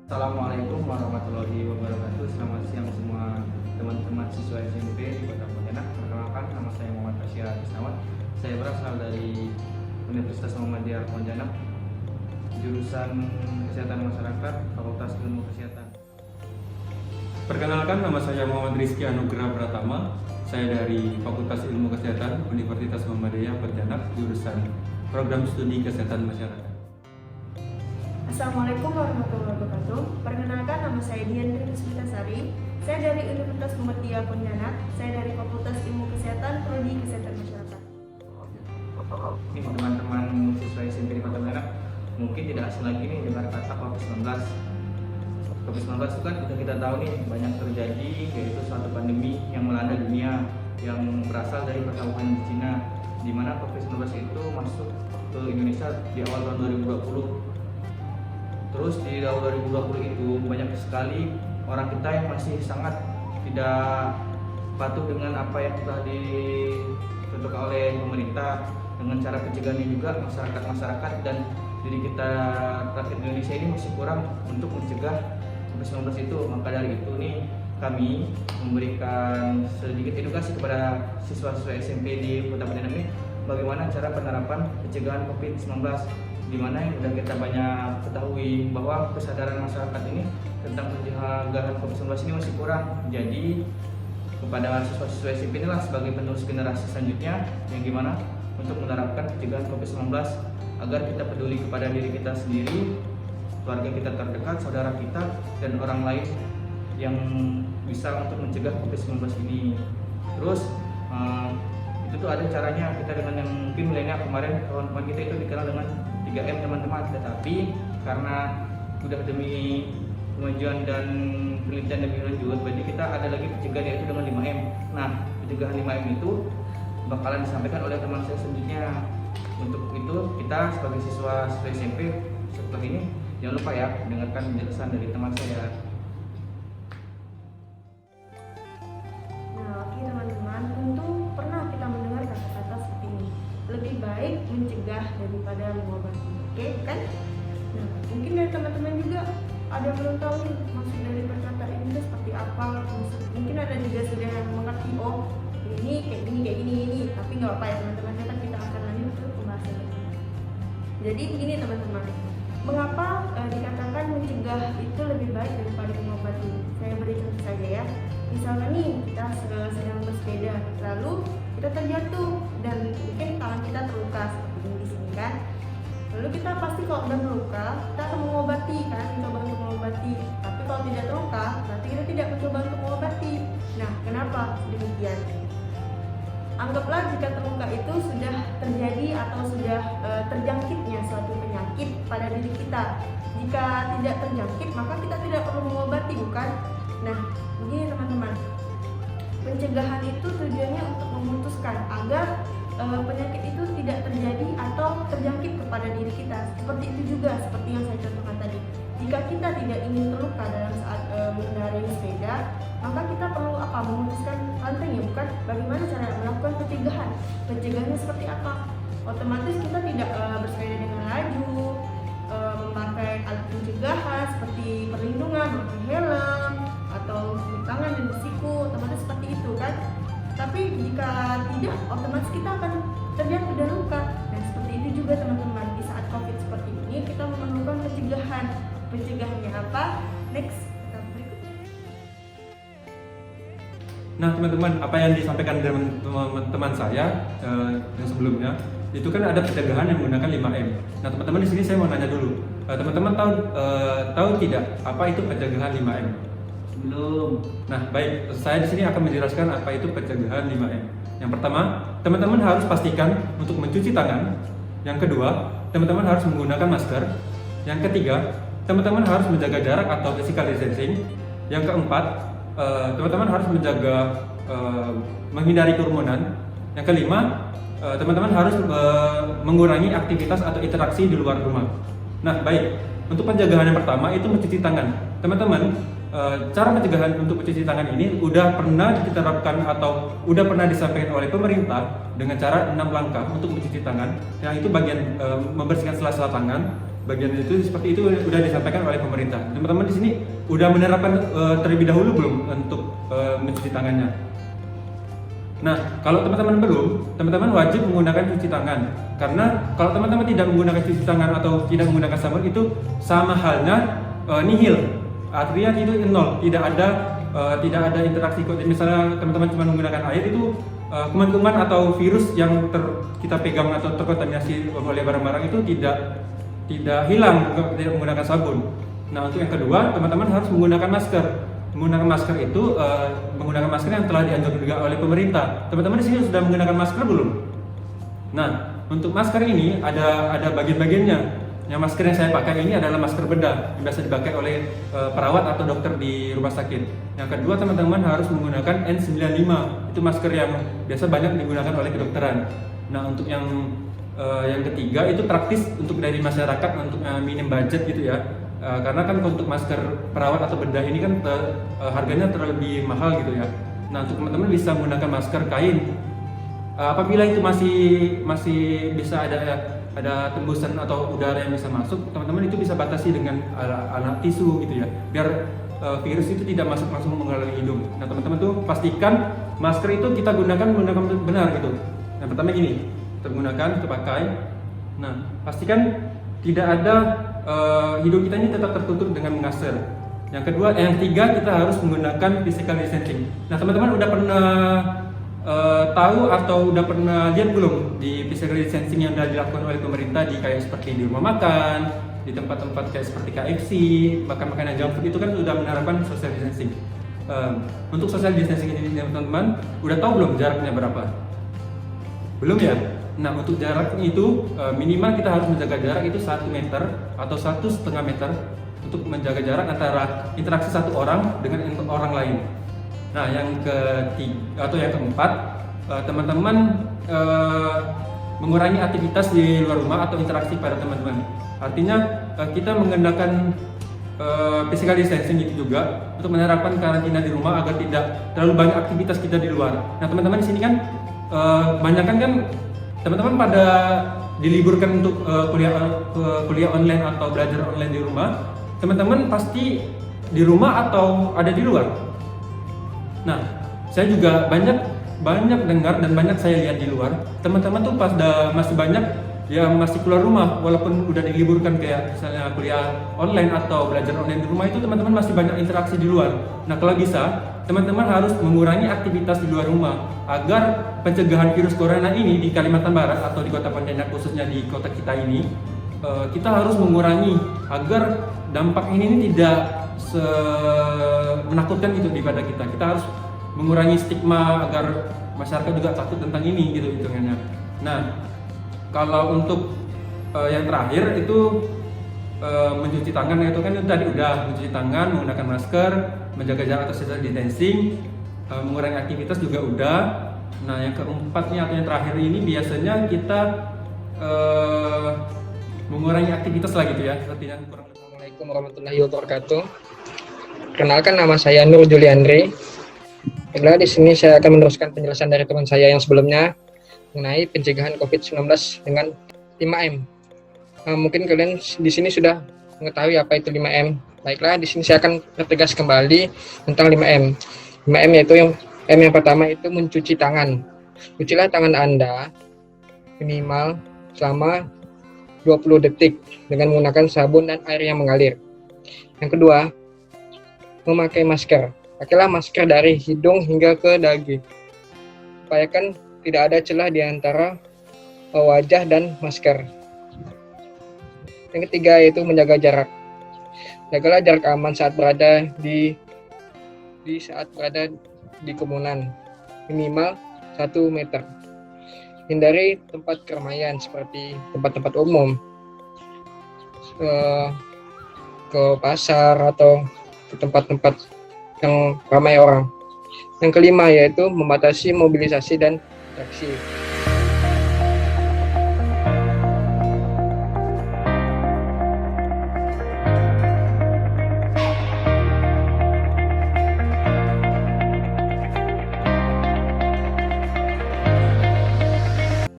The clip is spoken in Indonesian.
Assalamualaikum warahmatullahi wabarakatuh. Selamat siang semua teman-teman siswa SMP di Kota Pontianak. Perkenalkan, nama saya Muhammad Bashir Isnawan. Saya berasal dari Universitas Muhammadiyah Pontianak, jurusan Kesehatan Masyarakat, Fakultas Ilmu Kesehatan. Perkenalkan, nama saya Muhammad Rizky Anugrah Pratama. Saya dari Fakultas Ilmu Kesehatan Universitas Muhammadiyah Pontianak, jurusan Program Studi Kesehatan Masyarakat. Assalamualaikum warahmatullahi wabarakatuh. Perkenalkan, nama saya Dian Rizky. Saya dari Universitas Muhammadiyah Pontianak. Saya dari Fakultas Ilmu Kesehatan, Prodi Kesehatan Masyarakat. Ini teman-teman siswa SMP di Kota Pontianak mungkin tidak asing lagi nih dengar kata COVID-19. COVID-19 itu kan udah kita tahu nih banyak terjadi, yaitu suatu pandemi yang melanda dunia yang berasal dari perkampungan di Cina, di mana COVID-19 itu masuk ke Indonesia di awal tahun 2020. Terus di tahun 2020 itu banyak sekali orang kita yang masih sangat tidak patuh dengan apa yang telah ditentukan oleh pemerintah, dengan cara pencegahannya juga masyarakat dan diri kita rakyat Indonesia ini masih kurang untuk mencegah COVID-19 itu. Maka dari itu nih kami memberikan sedikit edukasi kepada siswa-siswa SMP di Kota Pontianak ini bagaimana cara penerapan pencegahan COVID-19, di mana yang sudah kita banyak ketahui bahwa kesadaran masyarakat ini tentang pencegahan COVID-19 ini masih kurang. Jadi kepada siswa-siswa SMP inilah sebagai penerus generasi selanjutnya yang gimana untuk menerapkan pencegahan COVID-19 agar kita peduli kepada diri kita sendiri, keluarga kita terdekat, saudara kita, dan orang lain yang bisa untuk mencegah COVID-19 ini. Terus itu tuh ada caranya kita dengan yang mungkin milenial kemarin kawan-kawan kita itu dikenal dengan 3M teman-teman, tetapi karena sudah demi kemajuan dan penelitian lebih lanjut, berarti kita ada lagi pencegahan yaitu dengan 5M. Nah, pencegahan 5M itu bakalan disampaikan oleh teman saya selanjutnya. Untuk itu kita sebagai siswa SMP setelah ini jangan lupa ya mendengarkan penjelasan dari teman saya. Nah, oke teman-teman, tentu pernah kita mendengar kata-kata seperti ini. Lebih baik mencegah daripada mengobati. Oke, kan? Nah, mungkin dari teman-teman juga ada yang belum tahu nih maksud dari perkataan ini seperti apa. Mungkin ada juga sudah yang mengerti, oh ini kayak gini, tapi nggak apa ya teman-teman, kan kita akan lanjut ke pembahasannya. Jadi begini teman-teman, mengapa dikatakan mencegah itu lebih baik daripada mengobati? Saya beri contoh saja ya. Misalnya nih kita sedang bersepeda, lalu kita terjatuh dan mungkin tangan kita terluka seperti ini di sini kan. Lalu kita pasti kalau udah terluka, kita akan mengobati kan, mencoba untuk mengobati. Tapi kalau tidak terluka, berarti kita tidak mencoba untuk mengobati. Nah, kenapa demikian? Anggaplah jika terluka itu sudah terjadi atau sudah terjangkitnya suatu penyakit pada diri kita. Jika tidak terjangkit, maka kita tidak perlu mengobati, bukan? Nah, begini teman-teman, pencegahan itu tujuannya untuk memutuskan agar penyakit itu tidak terjadi atau terjangkit kepada diri kita. Seperti itu juga, seperti yang saya contohkan tadi. Jika kita tidak ingin terluka dalam saat mengendarai sepeda, maka kita perlu apa? Memutuskan rantainya, bukan? Bagaimana cara melakukan pencegahan? Pencegahannya seperti apa? Otomatis kita tidak bersepeda dengan laju, memakai alat pencegahan seperti perlindungan, memakai helm, atau sarung tangan dan bersiku, otomatis seperti itu kan. Tapi jika tidak, otomatis kita akan terjatuh dan luka. Nah, seperti itu juga teman-teman, di saat COVID seperti ini kita memerlukan pencegahan. Pencegahannya apa? Next, kita berikutnya. Nah teman-teman, apa yang disampaikan teman saya yang sebelumnya itu kan ada pencegahan yang menggunakan 5M. Nah teman-teman di sini saya mau nanya dulu, teman-teman tahu tidak apa itu pencegahan 5M? Belum. Nah baik, saya di sini akan menjelaskan apa itu pencegahan 5M. Yang pertama, teman-teman harus pastikan untuk mencuci tangan. Yang kedua, teman-teman harus menggunakan masker. Yang ketiga, teman-teman harus menjaga jarak atau physical distancing. Yang keempat, teman-teman harus menghindari kerumunan. Yang kelima, teman-teman harus mengurangi aktivitas atau interaksi di luar rumah. Nah, baik. Untuk pencegahan yang pertama itu mencuci tangan. Teman-teman, cara pencegahan untuk mencuci tangan ini udah pernah diterapkan atau udah pernah disampaikan oleh pemerintah dengan cara 6 langkah untuk mencuci tangan. Yang itu bagian membersihkan sela-sela tangan, bagian itu seperti itu udah disampaikan oleh pemerintah. Teman-teman di sini udah menerapkan terlebih dahulu belum untuk mencuci tangannya? Nah, kalau teman-teman belum, teman-teman wajib menggunakan cuci tangan. Karena kalau teman-teman tidak menggunakan cuci tangan atau tidak menggunakan sabun itu sama halnya nihil. Artinya itu nol, tidak ada interaksi. Misalnya teman-teman cuma menggunakan air itu kuman-kuman atau virus yang kita pegang atau terkontaminasi oleh barang-barang itu tidak hilang tidak menggunakan sabun. Nah, untuk yang kedua, teman-teman harus menggunakan masker. Menggunakan masker itu menggunakan masker yang telah dianjurkan juga oleh pemerintah. Teman-teman di sini sudah menggunakan masker belum? Nah, untuk masker ini ada bagian-bagiannya. Yang masker yang saya pakai ini adalah masker bedah yang biasa dipakai oleh perawat atau dokter di rumah sakit. Yang kedua, teman-teman harus menggunakan N95. Itu masker yang biasa banyak digunakan oleh kedokteran. Nah, untuk yang ketiga itu praktis untuk dari masyarakat untuk minim budget gitu ya. Karena kan untuk masker perawat atau bedah ini kan harganya terlebih mahal gitu ya. Nah, untuk teman-teman bisa menggunakan masker kain. Apabila itu masih bisa ada tembusan atau udara yang bisa masuk, teman-teman itu bisa batasi dengan alat tisu gitu ya, biar virus itu tidak masuk langsung melalui hidung. Nah, teman-teman tuh pastikan masker itu kita gunakan benar gitu. Yang pertama gini, tergunakan, terpakai. Nah, pastikan tidak ada hidung kita ini tetap tertutup dengan masker. Yang kedua, yang ketiga kita harus menggunakan physical distancing. Nah, teman-teman udah pernah tahu atau udah pernah lihat belum di physical distancing yang sudah dilakukan oleh pemerintah di kayak seperti di rumah makan, di tempat-tempat kayak seperti KFC, makan makanan junk food itu kan sudah menerapkan social distancing. Untuk social distancing ini teman-teman udah tahu belum jaraknya berapa? Belum ya? Nah, untuk jarak itu minimal kita harus menjaga jarak itu 1 meter atau 1,5 meter untuk menjaga jarak antara interaksi satu orang dengan orang lain. Nah, yang ketiga atau yang keempat, teman-teman mengurangi aktivitas di luar rumah atau interaksi pada teman-teman. Artinya kita menggunakan physical distancing itu juga untuk menerapkan karantina di rumah agar tidak terlalu banyak aktivitas kita di luar. Nah, teman-teman di sini kan kebanyakan kan teman-teman pada diliburkan untuk kuliah online atau belajar online di rumah. Teman-teman pasti di rumah atau ada di luar. Nah, saya juga banyak dengar dan banyak saya lihat di luar. Teman-teman tuh masih banyak yang masih keluar rumah walaupun udah diliburkan kayak misalnya kuliah online atau belajar online di rumah itu teman-teman masih banyak interaksi di luar. Nah, kalau bisa teman-teman harus mengurangi aktivitas di luar rumah agar pencegahan virus corona ini di Kalimantan Barat atau di Kota Pontianak khususnya di kota kita ini kita harus mengurangi agar dampak ini tidak menakutkan gitu di pada kita. Kita harus mengurangi stigma agar masyarakat juga takut tentang ini gitu hitungannya. Nah, kalau untuk yang terakhir itu mencuci tangan itu kan tadi udah mencuci tangan, menggunakan masker, menjaga jarak atau social distancing, mengurangi aktivitas juga udah. Nah, yang keempatnya atau yang terakhir ini biasanya kita mengurangi aktivitas lagi gitu ya. Artinya Assalamualaikum warahmatullahi wabarakatuh. Perkenalkan, nama saya Nur Juliandre. Baiklah, di sini saya akan meneruskan penjelasan dari teman saya yang sebelumnya mengenai pencegahan COVID-19 dengan 5M. Mungkin kalian di sini sudah mengetahui apa itu 5M. Baiklah, di sini saya akan pertegas kembali tentang 5M. 5M yaitu yang pertama itu mencuci tangan. Cucilah tangan Anda minimal selama 20 detik dengan menggunakan sabun dan air yang mengalir. Yang kedua, memakai masker. Pakailah masker dari hidung hingga ke dagu. Upayakan tidak ada celah di antara wajah dan masker. Yang ketiga yaitu menjaga jarak. Jagalah jarak aman saat berada di kerumunan, minimal 1 meter. Hindari tempat keramaian seperti tempat-tempat umum, ke pasar atau ke tempat-tempat yang ramai orang. Yang kelima yaitu membatasi mobilisasi dan taksi.